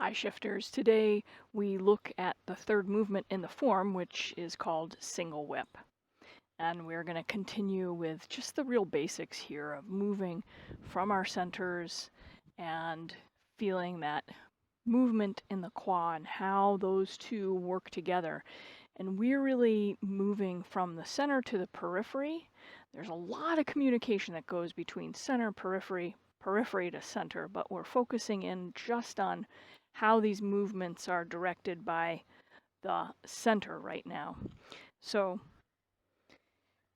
Hi shifters, today we look at the third movement in the form, which is called single whip. And we're going to continue with just the real basics here of moving from our centers and feeling that movement in the quad and how those two work together. And we're really moving from the center to the periphery. There's a lot of communication that goes between center, periphery, periphery to center, but we're focusing in just on how these movements are directed by the center right now. So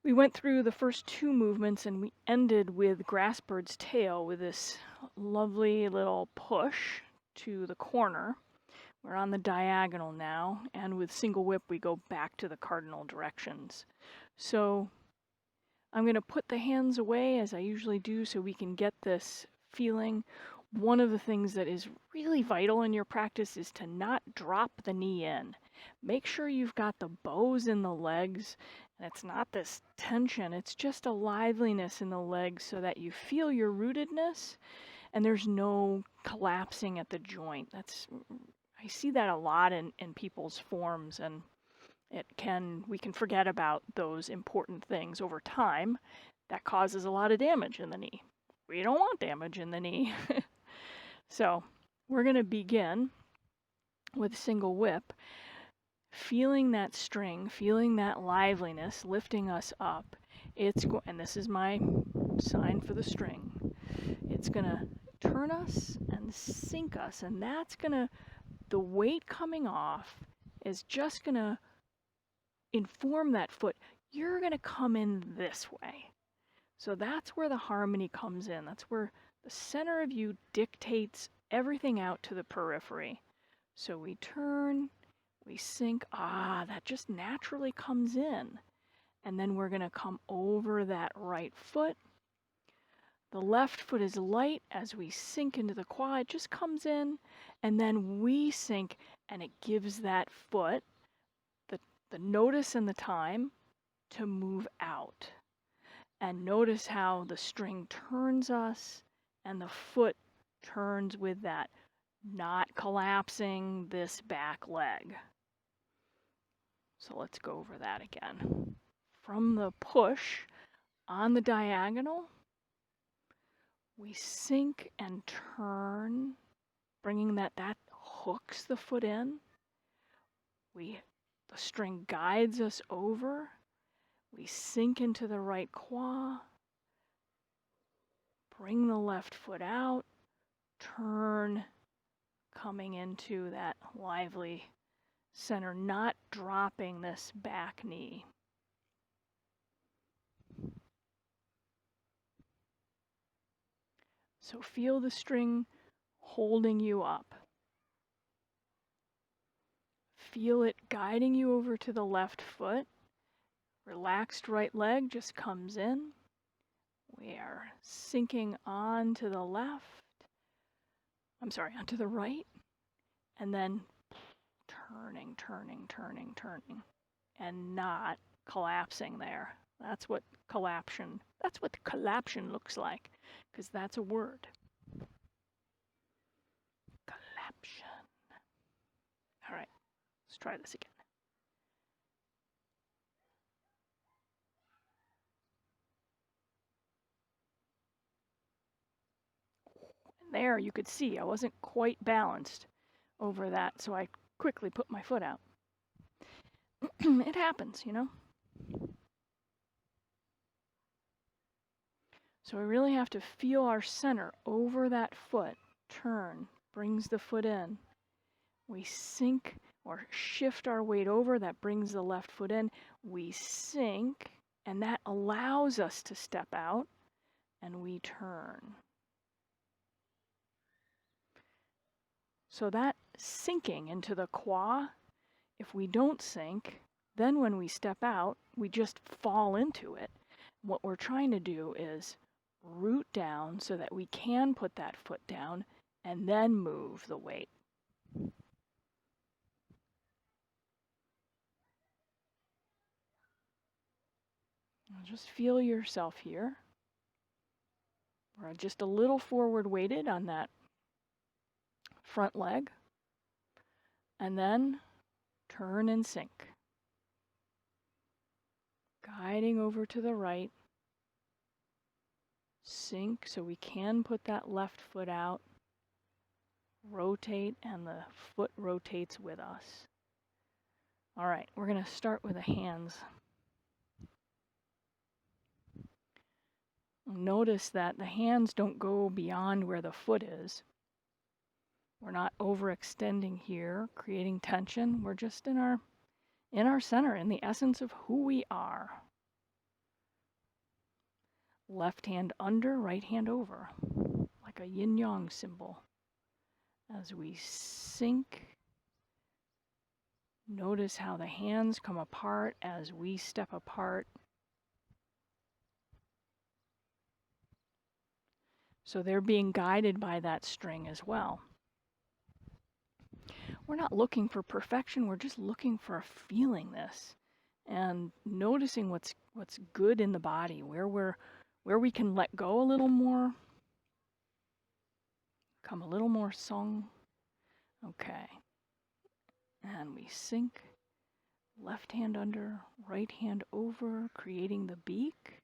we went through the first two movements and we ended with Grassbird's tail with this lovely little push to the corner. We're on the diagonal now, and with single whip we go back to the cardinal directions. So I'm going to put the hands away as I usually do so we can get this feeling. One of the things that is really vital in your practice is to not drop the knee in. Make sure you've got the bows in the legs, and it's not this tension, it's just a liveliness in the legs so that you feel your rootedness and there's no collapsing at the joint. I see that a lot in people's forms, and we can forget about those important things over time. That causes a lot of damage in the knee. We don't want damage in the knee. So we're going to begin with single whip, feeling that string, feeling that liveliness, lifting us up. And this is my sign for the string. It's going to turn us and sink us, and the weight coming off is just going to inform that foot. You're going to come in this way. So that's where the harmony comes in. That's where the center of you dictates everything out to the periphery. So we turn, we sink, that just naturally comes in. And then we're going to come over that right foot. The left foot is light as we sink into the quad, it just comes in, and then we sink, and it gives that foot the notice and the time to move out. And notice how the string turns us and the foot turns with that, not collapsing this back leg. So let's go over that again. From the push on the diagonal, we sink and turn, bringing that hooks the foot in. The string guides us over. We sink into the right quad, bring the left foot out, turn, coming into that lively center, not dropping this back knee. So feel the string holding you up. Feel it guiding you over to the left foot. Relaxed right leg just comes in. We are sinking onto the onto the right, and then turning, and not collapsing there. That's what collapsion looks like, because that's a word. Collapsion. All right, let's try this again. There, you could see I wasn't quite balanced over that, so I quickly put my foot out. It happens, you know? So we really have to feel our center over that foot. Turn, brings the foot in. We sink or shift our weight over, that brings the left foot in. We sink, and that allows us to step out, and we turn. So that sinking into the quad, if we don't sink, then when we step out, we just fall into it. What we're trying to do is root down so that we can put that foot down and then move the weight. Just feel yourself here. We're just a little forward weighted on that front leg. And then turn and sink. Guiding over to the right. Sink so we can put that left foot out. Rotate, and the foot rotates with us. All right, we're going to start with the hands. Notice that the hands don't go beyond where the foot is. We're not overextending here, creating tension. We're just in our center, in the essence of who we are. Left hand under, right hand over, like a yin-yang symbol. As we sink, notice how the hands come apart as we step apart. So they're being guided by that string as well. We're not looking for perfection, we're just looking for feeling this and noticing what's good in the body, where we can let go a little more, come a little more song. Okay. And we sink, left hand under, right hand over, creating the beak.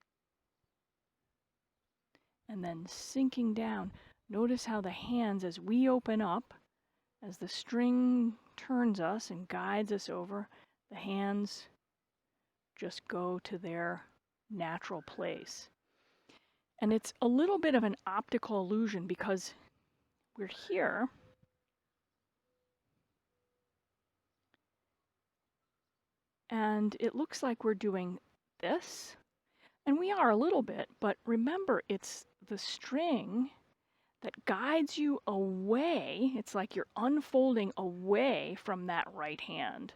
And then sinking down. Notice how the hands, as we open up, as the string turns us and guides us over, the hands just go to their natural place. And it's a little bit of an optical illusion because we're here, and it looks like we're doing this, and we are a little bit, but remember, it's the string that guides you away. It's like you're unfolding away from that right hand.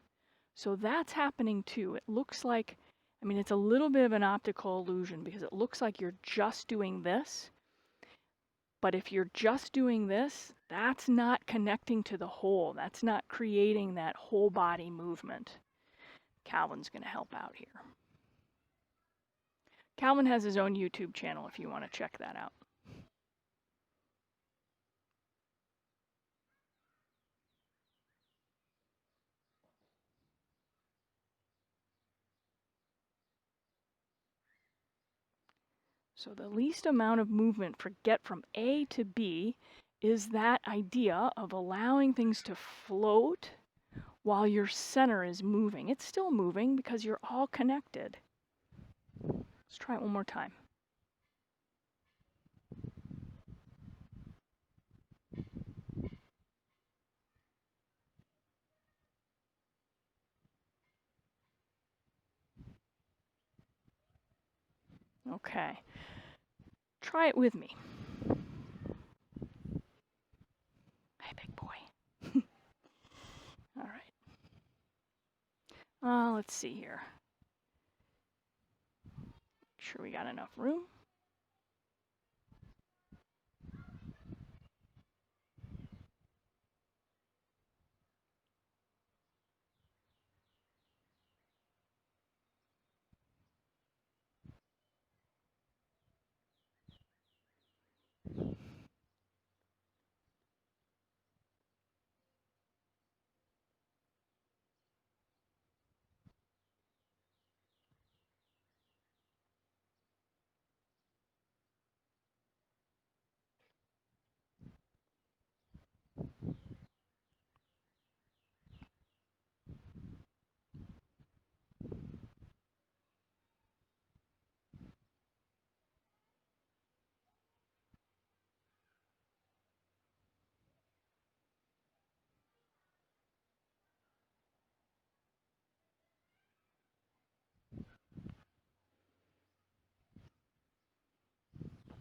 So that's happening too. It looks like, it's a little bit of an optical illusion because it looks like you're just doing this. But if you're just doing this, that's not connecting to the whole. That's not creating that whole body movement. Calvin's going to help out here. Calvin has his own YouTube channel if you want to check that out. So the least amount of movement for get from A to B is that idea of allowing things to float while your center is moving. It's still moving because you're all connected. Let's try it one more time. Okay. Try it with me. Hey, big boy. All right. Let's see here. Make sure we got enough room.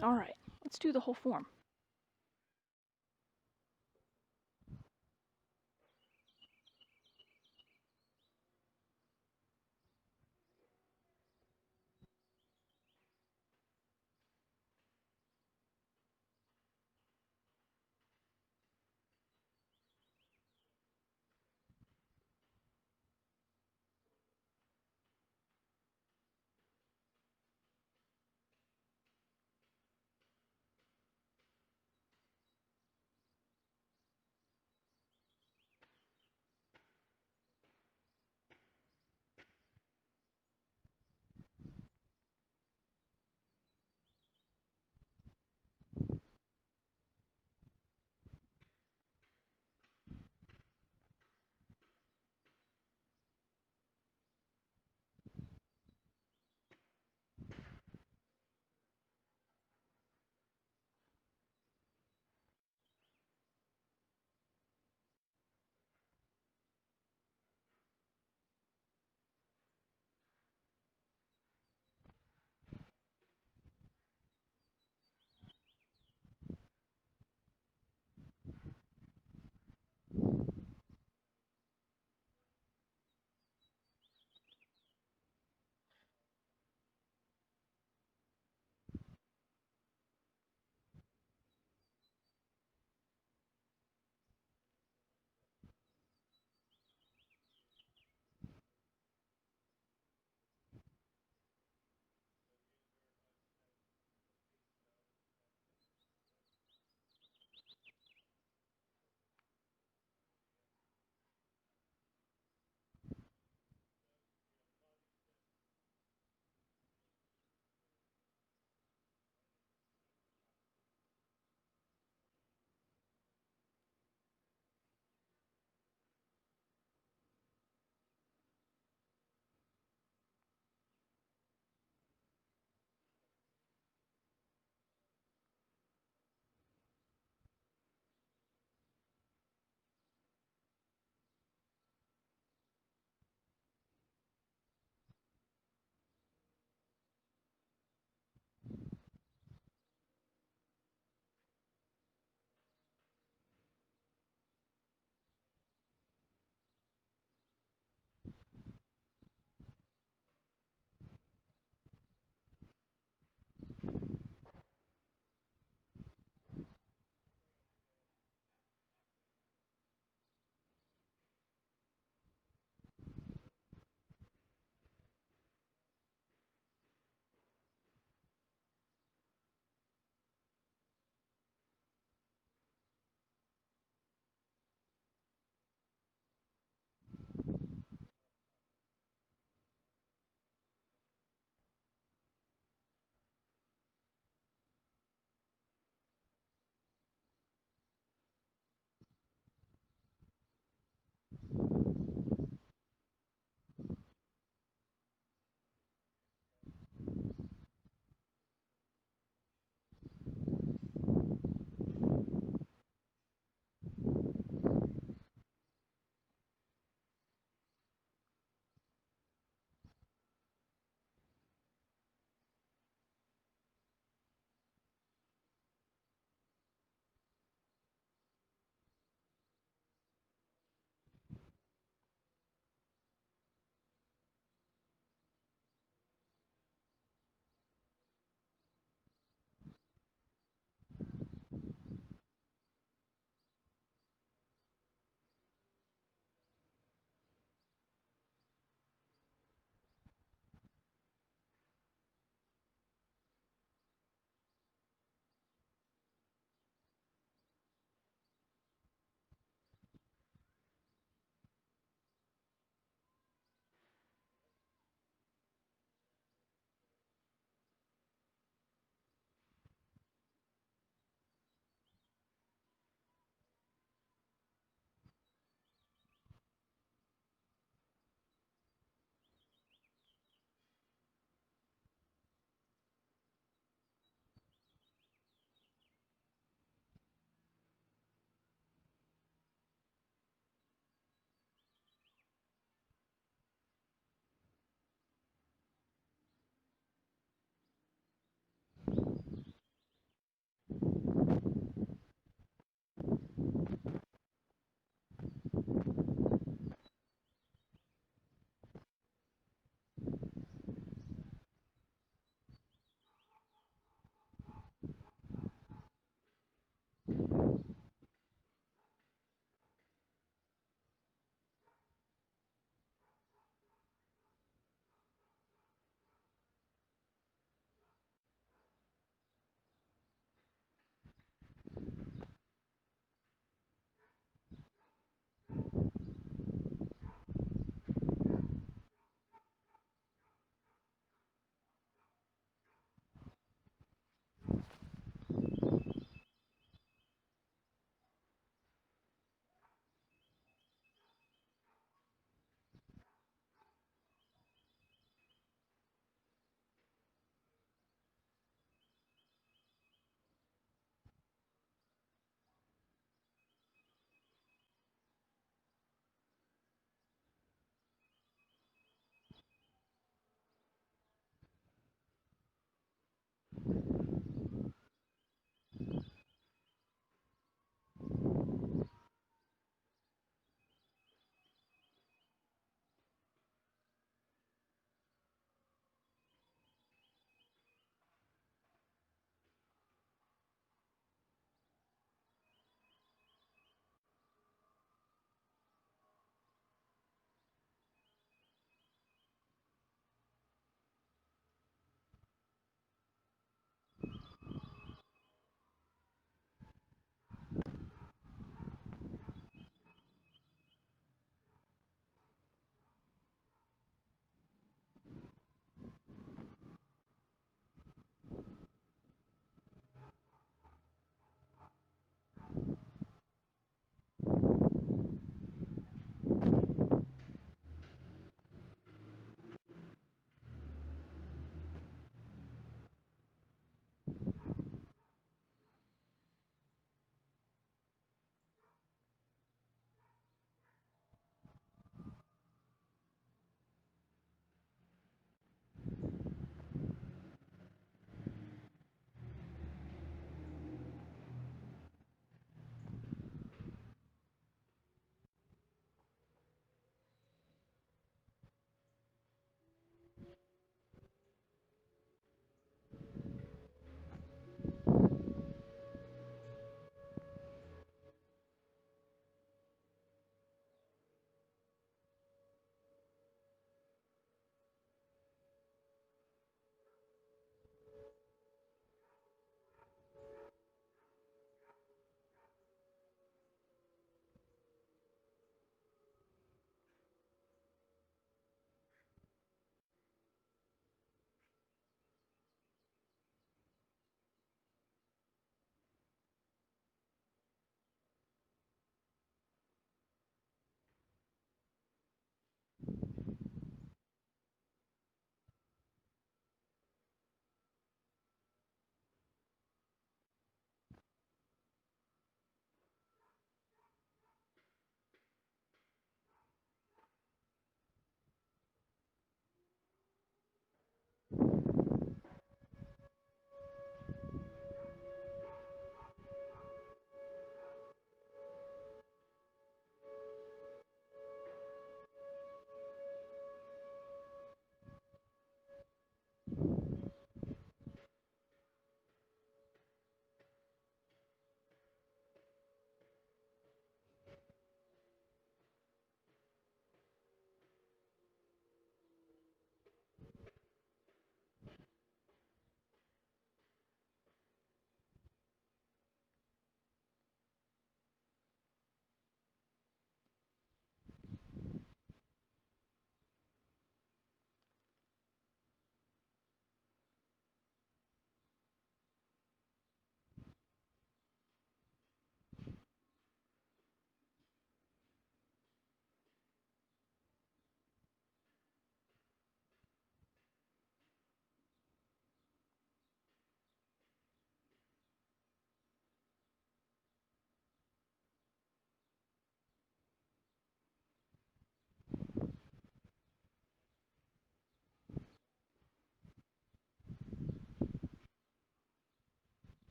All right, let's do the whole form.